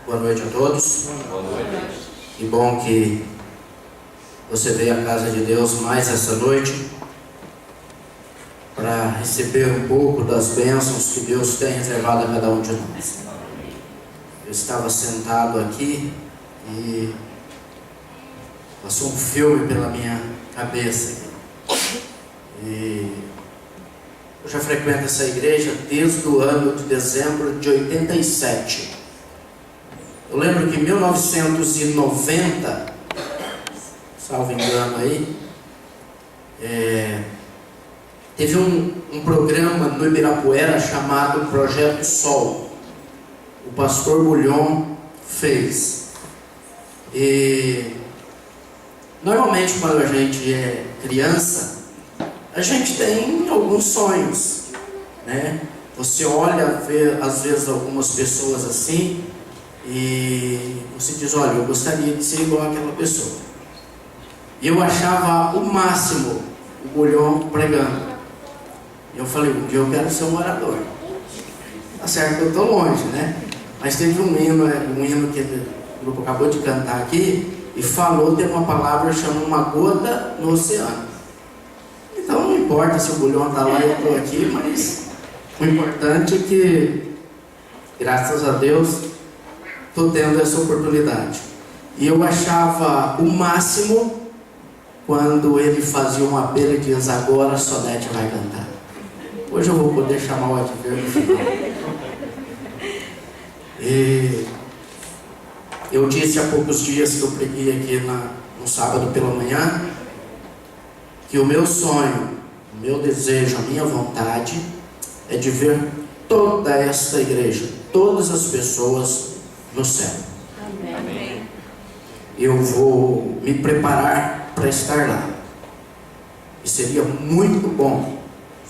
Boa noite a todos. Boa noite. Que bom que você veio à casa de Deus mais essa noite para receber um pouco das bênçãos que Deus tem reservado a cada um de nós. Eu estava sentado aqui e passou um filme pela minha cabeça. E eu já frequento essa igreja desde o ano de dezembro de 87. Eu lembro que em 1990, salvo engano aí, teve um programa no Ibirapuera chamado Projeto Sol. O pastor Bulhon fez. E normalmente quando a gente é criança, a gente tem alguns sonhos, né? Você olha, vê às vezes algumas pessoas assim e você diz, olha, eu gostaria de ser igual àquela pessoa. E eu achava o máximo o Bulhon pregando. E eu falei, um dia eu quero ser um orador. Tá certo que eu estou longe, né? Mas teve um hino que o grupo acabou de cantar aqui e falou, tem uma palavra chamada uma gota no oceano. Então não importa se o Bulhon está lá e eu estou aqui, mas o importante é que, graças a Deus, estou tendo essa oportunidade. E eu achava o máximo quando ele fazia um apelo e diz, agora a Sonete vai cantar. Hoje eu vou poder chamar o advérbio no final. E eu disse há poucos dias que eu preguei aqui no sábado pela manhã, que o meu sonho, o meu desejo, a minha vontade é de ver toda esta igreja, todas as pessoas no céu. Amém. Eu vou me preparar para estar lá. E seria muito bom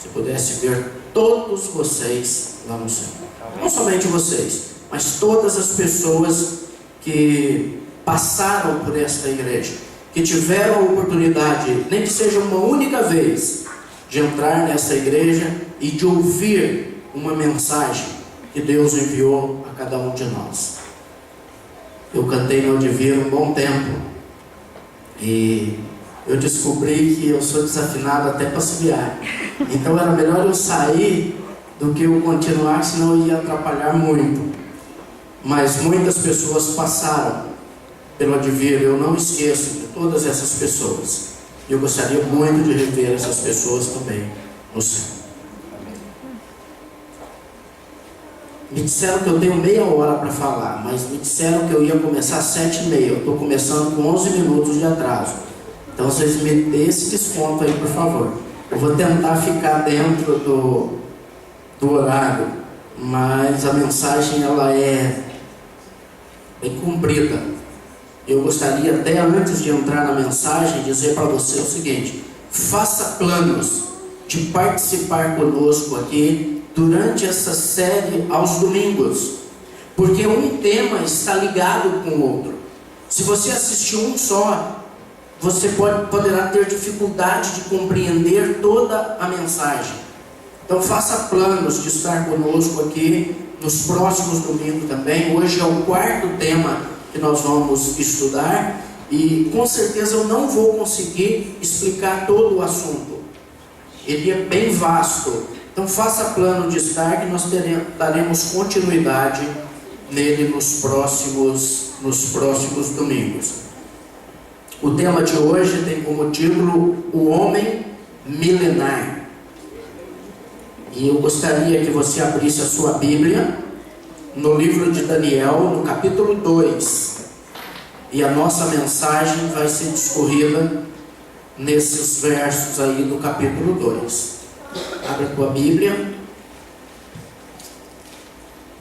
se pudesse ver todos vocês lá no céu. Não somente vocês, mas todas as pessoas que passaram por esta igreja, que tiveram a oportunidade, nem que seja uma única vez, de entrar nessa igreja e de ouvir uma mensagem que Deus enviou a cada um de nós. Eu cantei no Divino um bom tempo e eu descobri que eu sou desafinado até para assobiar. Então era melhor eu sair do que eu continuar, senão eu ia atrapalhar muito. Mas muitas pessoas passaram pelo Advir, eu não esqueço de todas essas pessoas. Eu gostaria muito de rever essas pessoas também no céu. Me disseram que eu tenho meia hora para falar, mas me disseram que eu ia começar às 7h30. Eu estou começando com 11 minutos de atraso. Então vocês me dêem esse desconto aí, por favor. Eu vou tentar ficar dentro do horário, mas a mensagem ela é bem comprida. Eu gostaria até antes de entrar na mensagem dizer para você o seguinte: faça planos de participar conosco aqui durante essa série aos domingos, porque um tema está ligado com o outro. Se você assistir um só, você poderá ter dificuldade de compreender toda a mensagem. Então faça planos de estar conosco aqui nos próximos domingos também. Hoje é o 4º tema que nós vamos estudar e com certeza eu não vou conseguir explicar todo o assunto. Ele é bem vasto. Então faça plano de estar que nós daremos continuidade nele nos próximos domingos. O tema de hoje tem como título O Homem Milenar. E eu gostaria que você abrisse a sua Bíblia no livro de Daniel, no capítulo 2. E a nossa mensagem vai ser discorrida nesses versos aí do capítulo 2. Abre a tua Bíblia.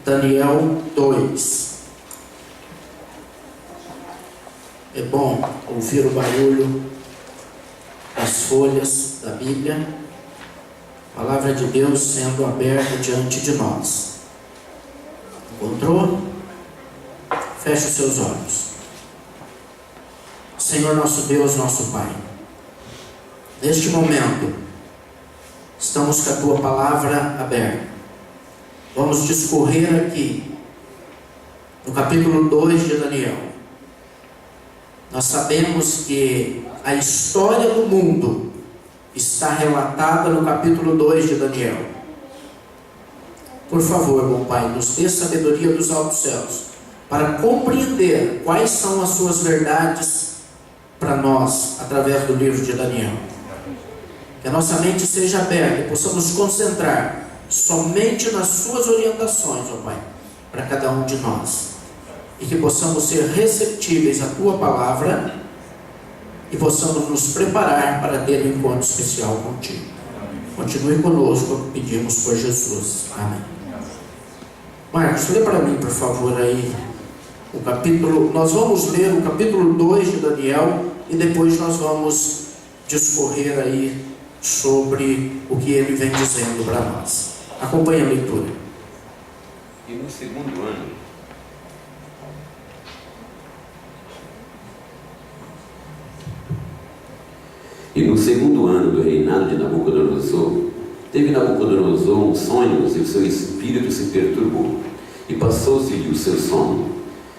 Daniel 2. É bom ouvir o barulho das folhas da Bíblia, a palavra de Deus sendo aberta diante de nós. Encontrou? Feche os seus olhos. Senhor nosso Deus, nosso Pai, neste momento estamos com a Tua palavra aberta. Vamos discorrer aqui no capítulo 2 de Daniel. Nós sabemos que a história do mundo está relatada no capítulo 2 de Daniel. Por favor, meu Pai, nos dê sabedoria dos altos céus para compreender quais são as suas verdades para nós, através do livro de Daniel. Que a nossa mente seja aberta e possamos nos concentrar somente nas suas orientações, ó Pai, para cada um de nós. E que possamos ser receptíveis à Tua palavra e possamos nos preparar para ter um encontro especial contigo. Continue conosco, pedimos por Jesus. Amém. Marcos, lê para mim, por favor, aí o capítulo. Nós vamos ler o capítulo 2 de Daniel e depois nós vamos discorrer aí sobre o que ele vem dizendo para nós. Acompanhe a leitura. E no segundo ano do reinado de Nabucodonosor, teve Nabucodonosor uns sonhos e o seu espírito se perturbou, e passou-se-lhe o seu sono.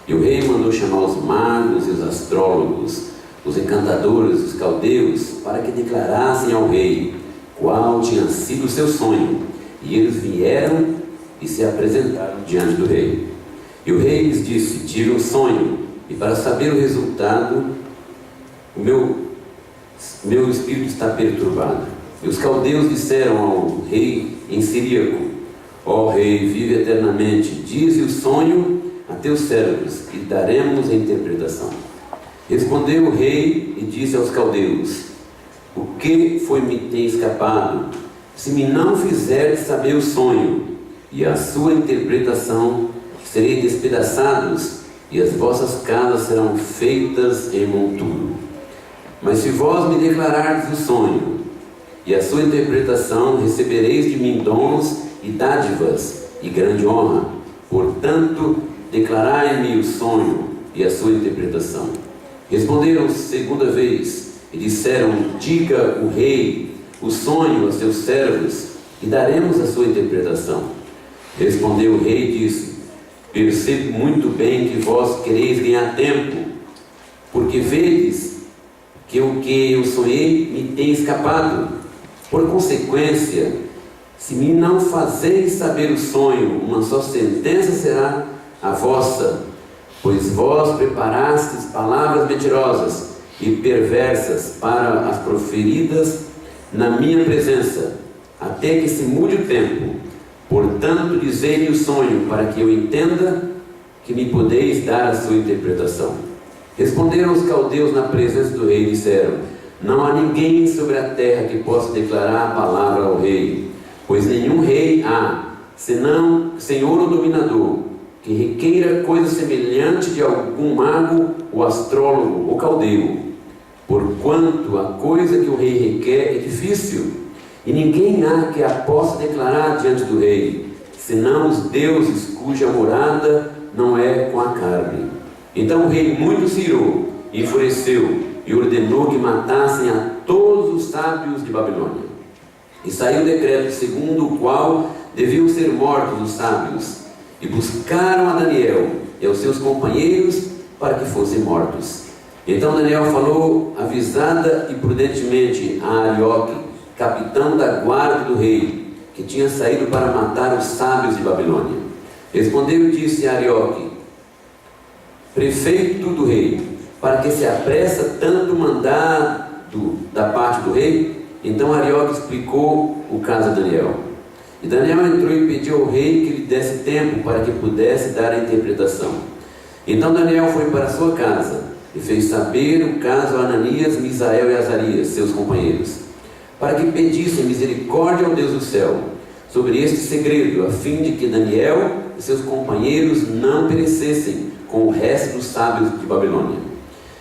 E o rei mandou chamar os magos e os astrólogos, os encantadores, os caldeus, para que declarassem ao rei qual tinha sido o seu sonho. E eles vieram e se apresentaram diante do rei. E o rei lhes disse: tive um sonho, e para saber o resultado, o meu espírito está perturbado. E os caldeus disseram ao rei em siríaco: ó rei, vive eternamente, dize o sonho a teus servos, e daremos a interpretação. Respondeu o rei e disse aos caldeus: o que me tem escapado? Se me não fizerdes saber o sonho e a sua interpretação, serei despedaçados, e as vossas casas serão feitas em monturo. Mas se vós me declarardes o sonho e a sua interpretação, recebereis de mim dons e dádivas e grande honra. Portanto, declarai-me o sonho e a sua interpretação. Responderam segunda vez e disseram: diga o rei o sonho a seus servos e daremos a sua interpretação. Respondeu o rei e disse: percebo muito bem que vós quereis ganhar tempo, porque vedes que o que eu sonhei me tem escapado. Por consequência, se me não fazeis saber o sonho, uma só sentença será a vossa, pois vós preparastes palavras mentirosas e perversas para as proferidas na minha presença, até que se mude o tempo. Portanto, dizei-me o sonho, para que eu entenda que me podeis dar a sua interpretação. Responderam os caldeus na presença do rei e disseram: não há ninguém sobre a terra que possa declarar a palavra ao rei, pois nenhum rei há, senão senhor ou dominador, que requeira coisa semelhante de algum mago, ou astrólogo, ou caldeu. Porquanto a coisa que o rei requer é difícil, e ninguém há que a possa declarar diante do rei, senão os deuses cuja morada não é com a carne. Então o rei muito se irou, enfureceu, e ordenou que matassem a todos os sábios de Babilônia. E saiu o decreto segundo o qual deviam ser mortos os sábios, e buscaram a Daniel e aos seus companheiros para que fossem mortos. Então Daniel falou avisada e prudentemente a Arioque, capitão da guarda do rei, que tinha saído para matar os sábios de Babilônia. Respondeu e disse a Arioque, prefeito do rei, para que se apressa tanto mandado da parte do rei. Então Arioque explicou o caso a Daniel. E Daniel entrou e pediu ao rei que lhe desse tempo para que pudesse dar a interpretação. Então Daniel foi para sua casa e fez saber o caso a Ananias, Misael e Azarias, seus companheiros, para que pedissem misericórdia ao Deus do céu sobre este segredo, a fim de que Daniel e seus companheiros não perecessem com o resto dos sábios de Babilônia.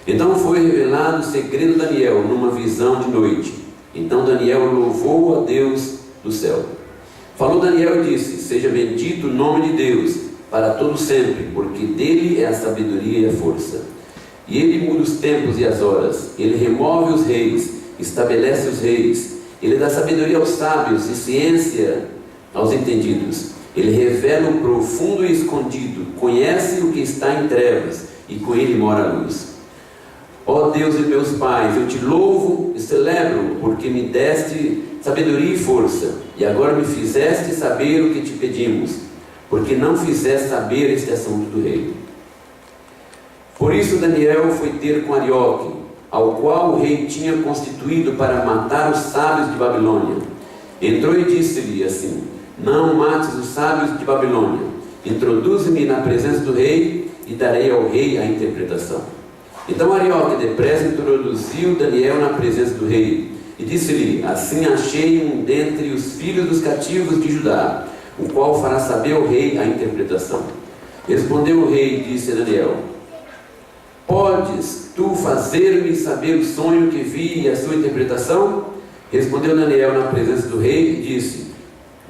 Então foi revelado o segredo a Daniel numa visão de noite. Então Daniel louvou a Deus do céu. Falou Daniel e disse: seja bendito o nome de Deus para todo sempre, porque dele é a sabedoria e a força. E ele muda os tempos e as horas, ele remove os reis, estabelece os reis, ele dá sabedoria aos sábios e ciência aos entendidos. Ele revela o profundo e escondido, conhece o que está em trevas, e com ele mora a luz. Ó Deus e meus pais, eu te louvo e celebro, porque me deste sabedoria e força, e agora me fizeste saber o que te pedimos, porque não fizeste saber este assunto do rei. Por isso Daniel foi ter com Arioque, ao qual o rei tinha constituído para matar os sábios de Babilônia. Entrou e disse-lhe assim: não mates os sábios de Babilônia, introduze-me na presença do rei, e darei ao rei a interpretação. Então Arioque depressa introduziu Daniel na presença do rei, e disse-lhe: assim achei um dentre os filhos dos cativos de Judá, o qual fará saber ao rei a interpretação. Respondeu o rei e disse a Daniel: podes tu fazer-me saber o sonho que vi e a sua interpretação? Respondeu Daniel na presença do rei e disse: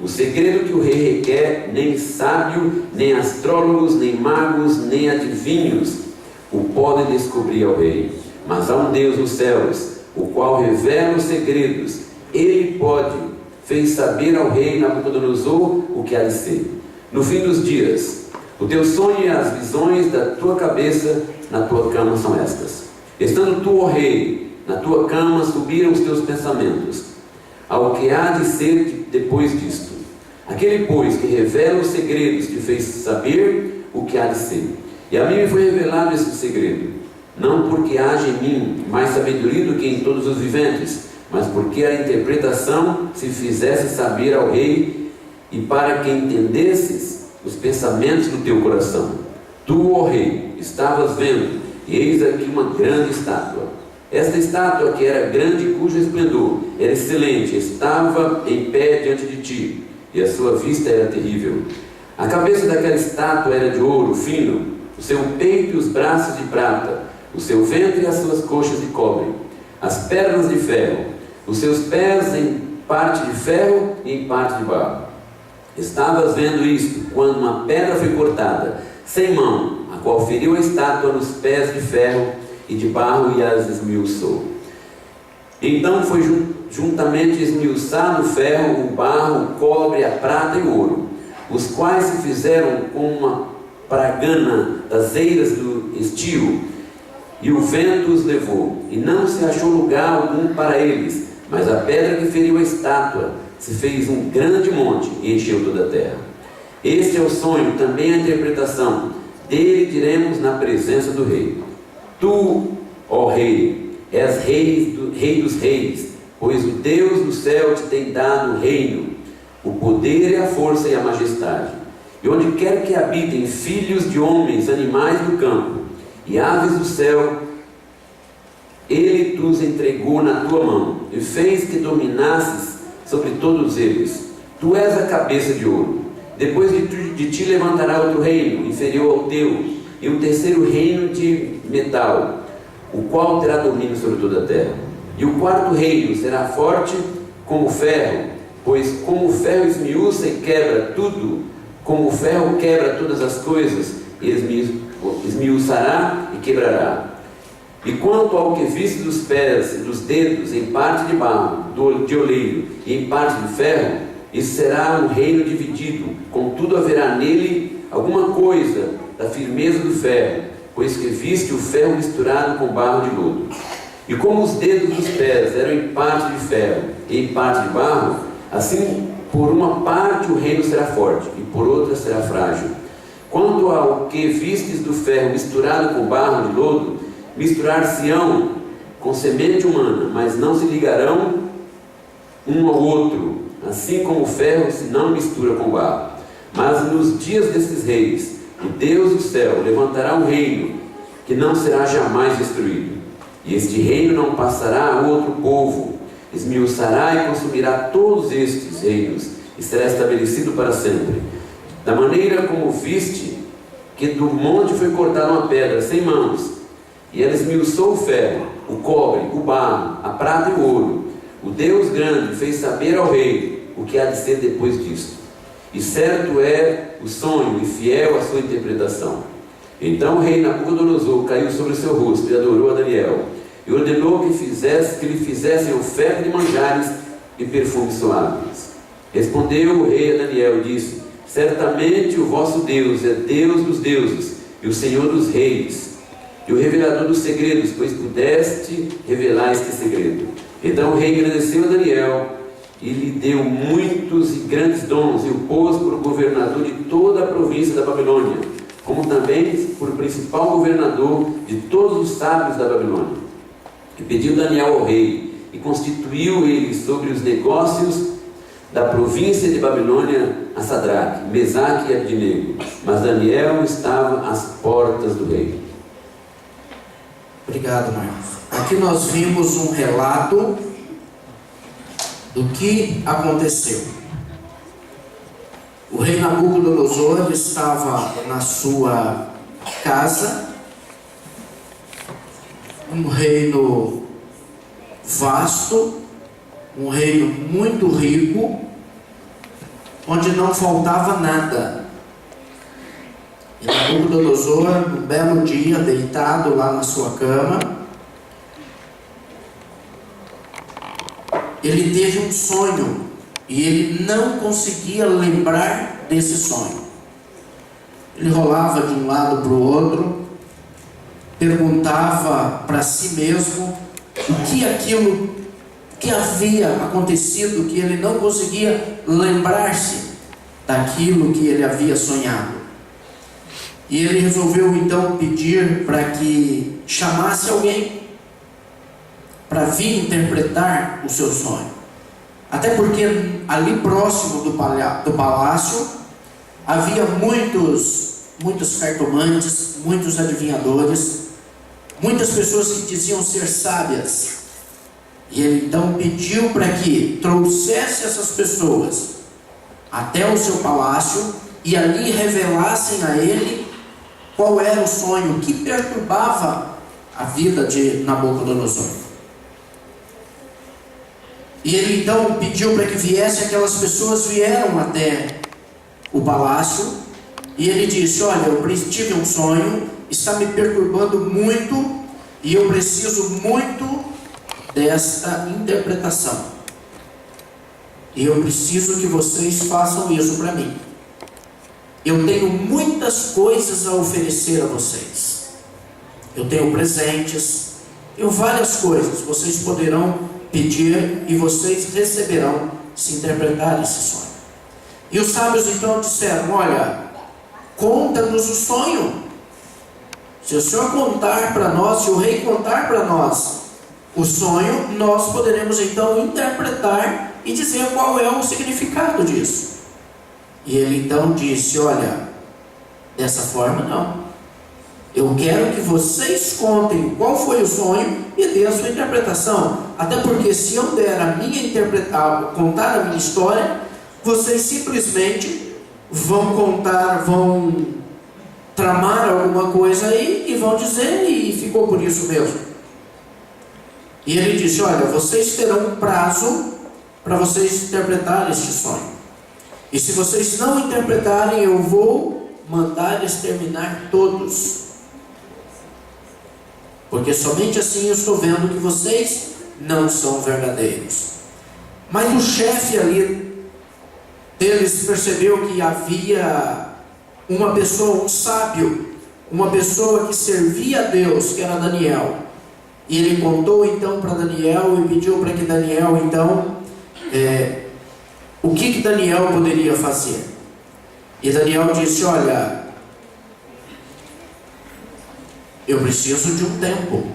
o segredo que o rei requer, nem sábio, nem astrólogos, nem magos, nem adivinhos o podem descobrir ao rei. Mas há um Deus nos céus, o qual revela os segredos. Ele fez saber ao rei Nabucodonosor o que há de ser. No fim dos dias, o teu sonho e as visões da tua cabeça na tua cama são estas. Estando tu, ó rei, na tua cama, subiram os teus pensamentos ao que há de ser depois disto. Aquele, pois, que revela os segredos, te fez saber o que há de ser. E a mim me foi revelado esse segredo, não porque haja em mim mais sabedoria do que em todos os viventes, mas porque a interpretação se fizesse saber ao rei, e para que entendesses os pensamentos do teu coração. Tu, ó rei, estavas vendo, e eis aqui uma grande estátua. Esta estátua, que era grande, cujo esplendor era excelente, estava em pé diante de ti, e a sua vista era terrível. A cabeça daquela estátua era de ouro fino, o seu peito e os braços de prata, o seu ventre e as suas coxas de cobre, as pernas de ferro, os seus pés em parte de ferro e em parte de barro. Estavas vendo isto, quando uma pedra foi cortada, sem mão, a qual feriu a estátua nos pés de ferro e de barro e as esmiuçou. Então foi juntamente esmiuçado o ferro, o barro, o cobre, a prata e o ouro, os quais se fizeram com uma pragana das eiras do estio, e o vento os levou, e não se achou lugar algum para eles, mas a pedra que feriu a estátua se fez um grande monte e encheu toda a terra. Este é o sonho, também a interpretação. Dele diremos na presença do rei: tu, ó rei, és rei dos reis, pois o Deus do céu te tem dado o reino, o poder e a força e a majestade. E onde quer que habitem filhos de homens, animais do campo e aves do céu, ele os entregou na tua mão e fez que dominasses sobre todos eles. Tu és a cabeça de ouro. Depois de ti levantará outro reino, inferior ao teu, e um terceiro reino de metal, o qual terá domínio sobre toda a terra. E o quarto reino será forte como o ferro, pois como o ferro esmiuça e quebra tudo, como o ferro quebra todas as coisas, esmiuçará e quebrará. E quanto ao que viste dos pés e dos dedos, em parte de barro, de oleiro, e em parte de ferro, isso será um reino dividido, contudo haverá nele alguma coisa da firmeza do ferro, pois que viste o ferro misturado com barro de lodo. E como os dedos dos pés eram em parte de ferro e em parte de barro, assim por uma parte o reino será forte, e por outra será frágil. Quanto ao que vistes do ferro misturado com barro de lodo, misturar-se-ão com semente humana, mas não se ligarão um ao outro, assim como o ferro se não mistura com barro. Mas nos dias desses reis, o Deus do céu levantará um reino que não será jamais destruído. E este reino não passará a outro povo, esmiuçará e consumirá todos estes reinos, e será estabelecido para sempre. Da maneira como viste que do monte foi cortada uma pedra sem mãos, e ela esmiuçou o ferro, o cobre, o barro, a prata e o ouro, o Deus grande fez saber ao rei o que há de ser depois disto. E certo é o sonho e fiel a sua interpretação. Então o rei Nabucodonosor caiu sobre o seu rosto e adorou a Daniel, e ordenou que lhe fizessem oferta de manjares e perfumes suaves. Respondeu o rei a Daniel e disse: Certamente o vosso Deus é Deus dos deuses e o Senhor dos reis, e o revelador dos segredos, pois pudeste revelar este segredo. Então o rei agradeceu a Daniel e lhe deu muitos e grandes dons, e o pôs por governador de toda a província da Babilônia, como também por principal governador de todos os sábios da Babilônia. E pediu Daniel ao rei, e constituiu ele sobre os negócios da província de Babilônia a Sadraque, Mesaque e Abdinego. Mas Daniel estava às portas do rei. Obrigado, irmãos. Aqui nós vimos um relato do que aconteceu. O rei Nabucodonosor estava na sua casa, um reino vasto, um reino muito rico, onde não faltava nada. E Nabucodonosor, um belo dia, deitado lá na sua cama, ele teve um sonho e ele não conseguia lembrar desse sonho. Ele rolava de um lado para o outro, perguntava para si mesmo o que havia acontecido, que ele não conseguia lembrar-se daquilo que ele havia sonhado. E ele resolveu então pedir para que chamasse alguém para vir interpretar o seu sonho. Até porque ali próximo do palácio havia muitos cartomantes, muitos adivinhadores, muitas pessoas que diziam ser sábias. E ele então pediu para que trouxesse essas pessoas até o seu palácio e ali revelassem a ele qual era o sonho que perturbava a vida de Nabucodonosor. E ele então pediu para que viessem, aquelas pessoas vieram até o palácio, e ele disse: olha, eu tive um sonho, está me perturbando muito, e eu preciso muito desta interpretação. E eu preciso que vocês façam isso para mim. Eu tenho muitas coisas a oferecer a vocês. Eu tenho presentes, eu várias coisas. Vocês poderão pedir e vocês receberão se interpretar esse sonho. E os sábios então disseram: olha, conta-nos o sonho. Se o Senhor contar para nós, se o rei contar para nós o sonho, nós poderemos então interpretar e dizer qual é o significado disso. E ele então disse: olha, dessa forma não. Eu quero que vocês contem qual foi o sonho e dê a sua interpretação. Até porque se eu der a minha contar a minha história, vocês simplesmente vão tramar alguma coisa aí e vão dizer, e ficou por isso mesmo. E ele disse: olha, vocês terão um prazo para vocês interpretarem este sonho. E se vocês não interpretarem, eu vou mandar exterminar todos. Porque somente assim eu estou vendo que vocês não são verdadeiros. Mas o chefe ali deles percebeu que havia uma pessoa, um sábio, uma pessoa que servia a Deus, que era Daniel. E ele contou então para Daniel e pediu para que Daniel então o que Daniel poderia fazer. E Daniel disse: olha, eu preciso de um tempo.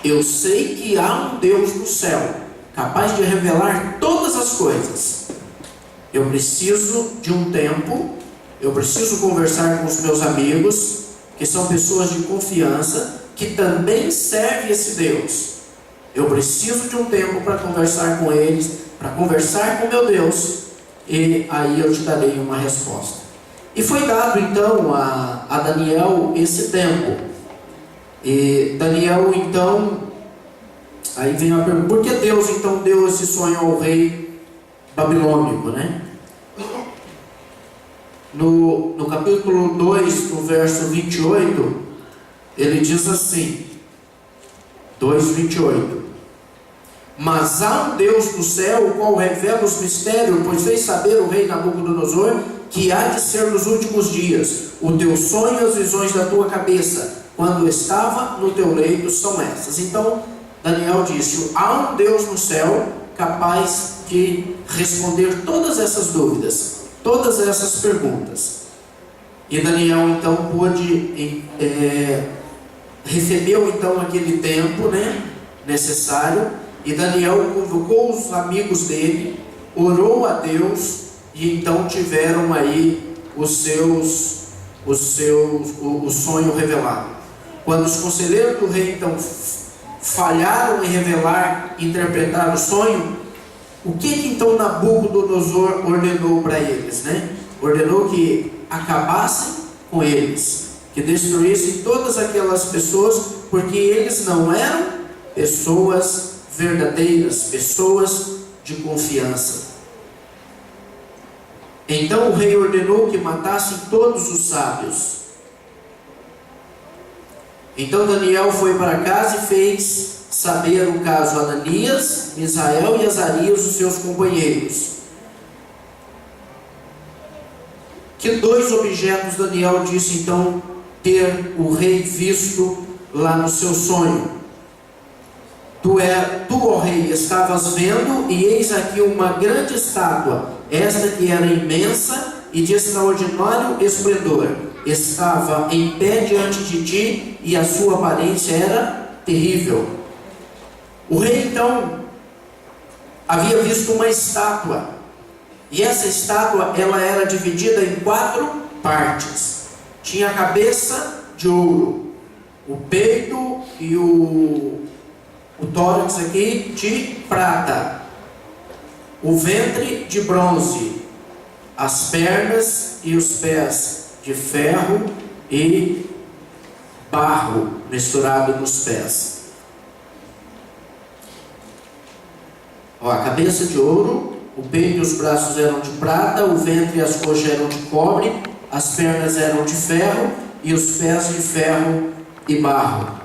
Eu sei que há um Deus no céu capaz de revelar todas as coisas. Eu preciso de um tempo. Eu preciso conversar com os meus amigos, que são pessoas de confiança, que também servem esse Deus. Eu preciso de um tempo para conversar com eles, para conversar com meu Deus, e aí eu te darei uma resposta. E foi dado então a Daniel esse tempo. E Daniel então, aí vem a pergunta: por que Deus então deu esse sonho ao rei babilônico, né? No capítulo 2, no verso 28, ele diz assim, 2:28: mas há um Deus no céu, o qual revela os mistérios, pois fez saber o rei Nabucodonosor que há de ser nos últimos dias. O teu sonho e as visões da tua cabeça, quando estava no teu leito, são essas. Então, Daniel disse: há um Deus no céu capaz de responder todas essas dúvidas, todas essas perguntas. E Daniel então pôde, recebeu então aquele tempo, necessário, e Daniel convocou os amigos dele, orou a Deus, e então tiveram aí o sonho revelado. Quando os conselheiros do rei então falharam em revelar, interpretar o sonho, o que então Nabucodonosor ordenou para eles? Ordenou que acabassem com eles, que destruíssem todas aquelas pessoas, porque eles não eram pessoas verdadeiras, pessoas de confiança. Então o rei ordenou que matassem todos os sábios. Então Daniel foi para casa e fez saber o caso a Ananias, Misael e Azarias, os seus companheiros. Que 2 objetos Daniel disse então ter o rei visto lá no seu sonho. Tu, ó rei, estavas vendo, e eis aqui uma grande estátua, esta que era imensa e de extraordinário esplendor, estava em pé diante de ti, e a sua aparência era terrível. O rei então havia visto uma estátua, e essa estátua ela era dividida em 4 partes. Tinha a cabeça de ouro, o peito e o tórax aqui de prata, o ventre de bronze, as pernas e os pés de ferro e barro misturado nos pés. A cabeça de ouro, o peito e os braços eram de prata, o ventre e as coxas eram de cobre, as pernas eram de ferro e os pés de ferro e barro.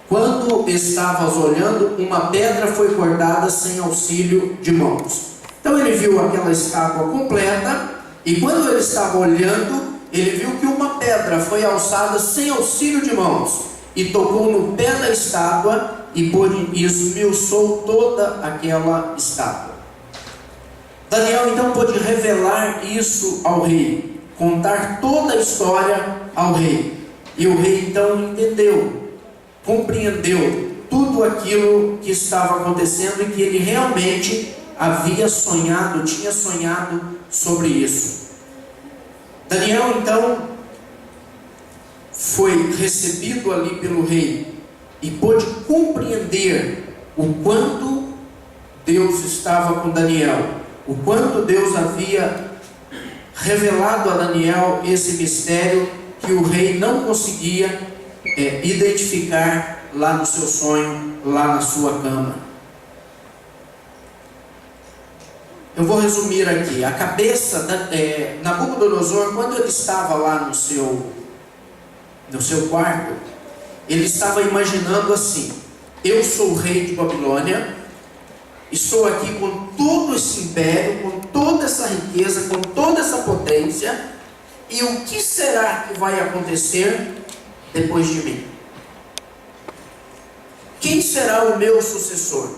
Quando estavas olhando, uma pedra foi cortada sem auxílio de mãos. Então ele viu aquela estátua completa, e quando ele estava olhando, ele viu que uma pedra foi alçada sem auxílio de mãos, e tocou no pé da estátua, e esmiuçou toda aquela estátua. Daniel então pôde revelar isso ao rei, contar toda a história ao rei, e o rei então entendeu, compreendeu tudo aquilo que estava acontecendo, e que ele realmente havia sonhado, tinha sonhado sobre isso. Daniel então foi recebido ali pelo rei e pôde compreender o quanto Deus estava com Daniel, o quanto Deus havia revelado a Daniel esse mistério que o rei não conseguia identificar lá no seu sonho, lá na sua cama. Eu vou resumir aqui. A cabeça Nabucodonosor, quando ele estava lá no seu quarto, ele estava imaginando assim: eu sou o rei de Babilônia, estou aqui com todo esse império, com toda essa riqueza, com toda essa potência, e o que será que vai acontecer depois de mim? Quem será o meu sucessor?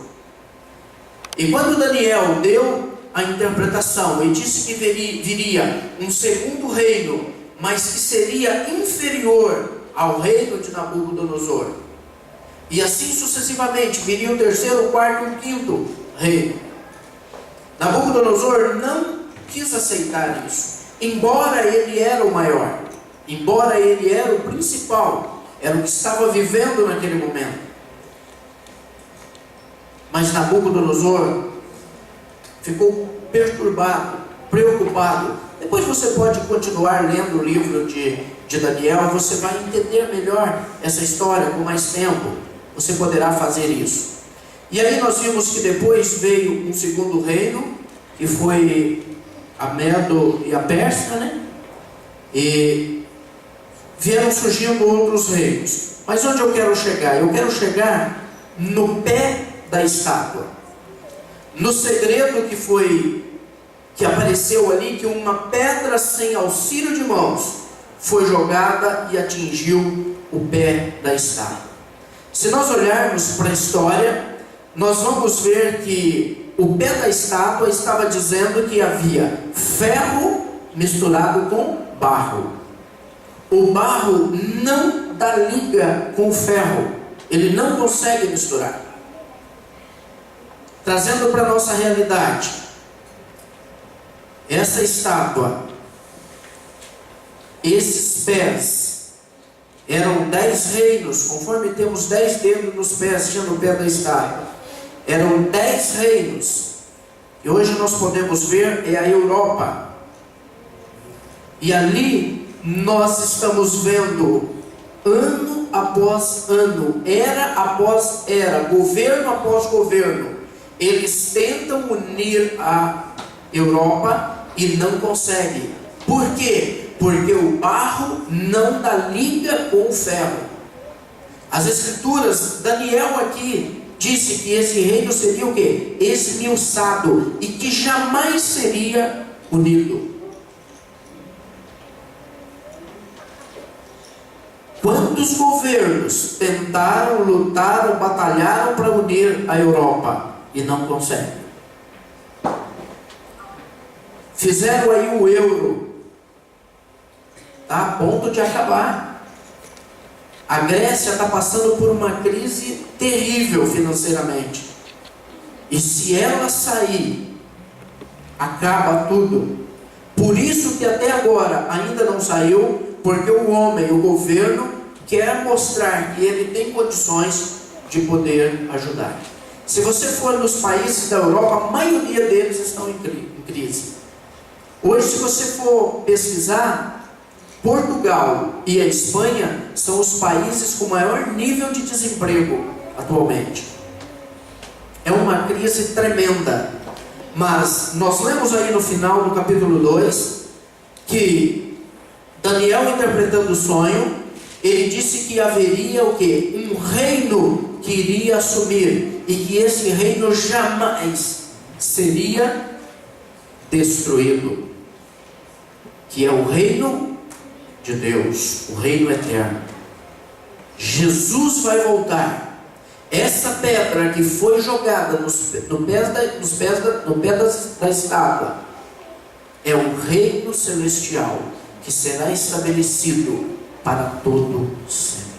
E quando Daniel deu a interpretação e disse que viria um segundo reino, mas que seria inferior ao reino de Nabucodonosor, e assim sucessivamente, viria o terceiro, o quarto e o quinto reino, Nabucodonosor não quis aceitar isso, embora ele era o maior, embora ele era o principal, era o que estava vivendo naquele momento. Mas Nabucodonosor ficou perturbado, preocupado. Depois você pode continuar lendo o livro de Daniel, você vai entender melhor essa história com mais tempo. Você poderá fazer isso. E aí nós vimos que depois veio um segundo reino, que foi a Medo e a Pérsia, E vieram surgindo outros reinos. Mas onde eu quero chegar? Eu quero chegar no pé da estátua, no segredo que foi que apareceu ali que uma pedra sem auxílio de mãos foi jogada e atingiu o pé da estátua. Se nós olharmos para a história, nós vamos ver que o pé da estátua estava dizendo que havia ferro misturado com barro. O barro não dá liga com o ferro, ele não consegue misturar. Trazendo para a nossa realidade, essa estátua, esses pés, eram 10 reinos, conforme temos 10 dedos nos pés, tinha no pé da estátua. Eram 10 reinos, e hoje nós podemos ver é a Europa. E ali nós estamos vendo ano após ano, era após era, governo após governo. Eles tentam unir a Europa e não conseguem. Por quê? Porque o barro não dá liga com o ferro. As escrituras, Daniel aqui disse que esse reino seria o quê? Esmiuçado, e que jamais seria unido. Quantos governos tentaram, lutaram, batalharam para unir a Europa e não conseguem? Fizeram aí o euro, está a ponto de acabar. A Grécia está passando por uma crise terrível financeiramente, e se ela sair, acaba tudo. Por isso que até agora ainda não saiu, porque o homem, o governo, quer mostrar que ele tem condições de poder ajudar. Se você for nos países da Europa, a maioria deles estão em crise. Hoje, se você for pesquisar, Portugal e a Espanha são os países com maior nível de desemprego atualmente. É uma crise tremenda. Mas nós lemos aí no final do capítulo 2 que Daniel, interpretando o sonho, ele disse que haveria o quê? Um reino que iria assumir, e que esse reino jamais seria destruído, que é o reino de Deus, o reino eterno. Jesus vai voltar. Essa pedra que foi jogada no pé da estátua é um reino celestial que será estabelecido para todo sempre.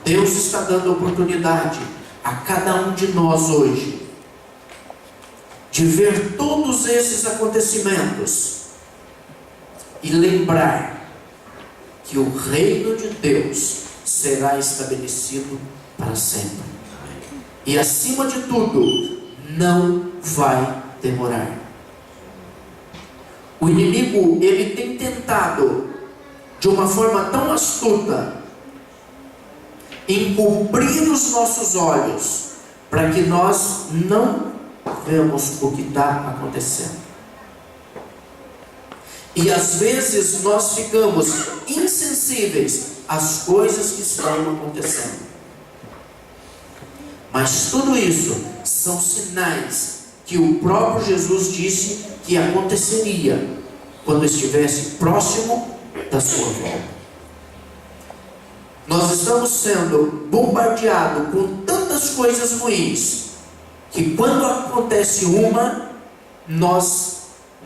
Deus está dando oportunidade a cada um de nós hoje de ver todos esses acontecimentos e lembrar que o reino de Deus será estabelecido para sempre. E acima de tudo, não vai demorar. O inimigo, ele tem tentado de uma forma tão astuta encobrir os nossos olhos para que nós não vemos o que está acontecendo. E às vezes nós ficamos insensíveis às coisas que estão acontecendo. Mas tudo isso são sinais que o próprio Jesus disse que aconteceria quando estivesse próximo da sua volta. Nós estamos sendo bombardeados com tantas coisas ruins que quando acontece uma, nós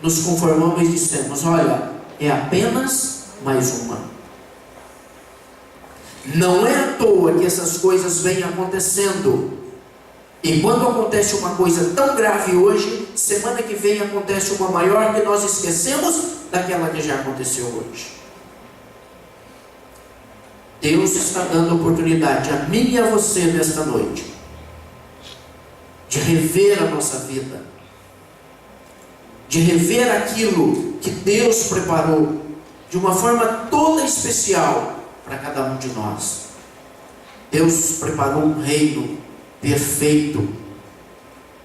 nos conformamos e dissemos: olha, é apenas mais uma. Não é à toa que essas coisas vêm acontecendo. E quando acontece uma coisa tão grave hoje, semana que vem acontece uma maior que nós esquecemos daquela que já aconteceu hoje. Deus está dando oportunidade a mim e a você nesta noite de rever a nossa vida, de rever aquilo que Deus preparou de uma forma toda especial para cada um de nós. Deus preparou um reino perfeito,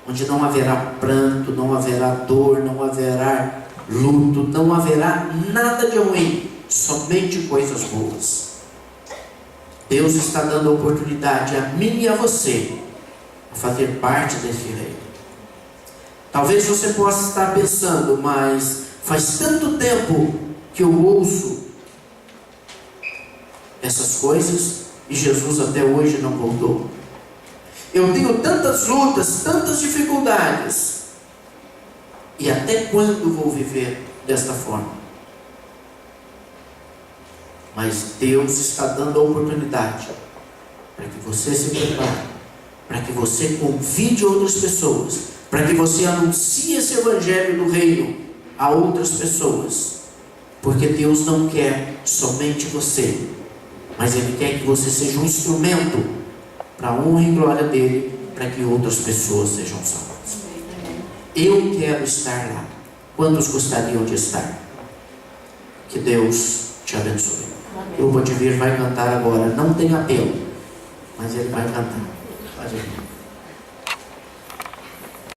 onde não haverá pranto, não haverá dor, não haverá luto, não haverá nada de ruim, somente coisas boas. Deus está dando a oportunidade a mim e a você a fazer parte desse reino. Talvez você possa estar pensando, mas faz tanto tempo que eu ouço essas coisas e Jesus até hoje não voltou. Eu tenho tantas lutas, tantas dificuldades, e até quando vou viver desta forma? Mas Deus está dando a oportunidade para que você se prepare, para que você convide outras pessoas, para que você anuncie esse evangelho do reino a outras pessoas, porque Deus não quer somente você, mas Ele quer que você seja um instrumento para a honra e glória dEle, para que outras pessoas sejam salvas. Eu quero estar lá. Quantos gostariam de estar? Que Deus te abençoe. O grupo de vir vai cantar agora. Não tem apelo, mas ele vai cantar. Pode ir.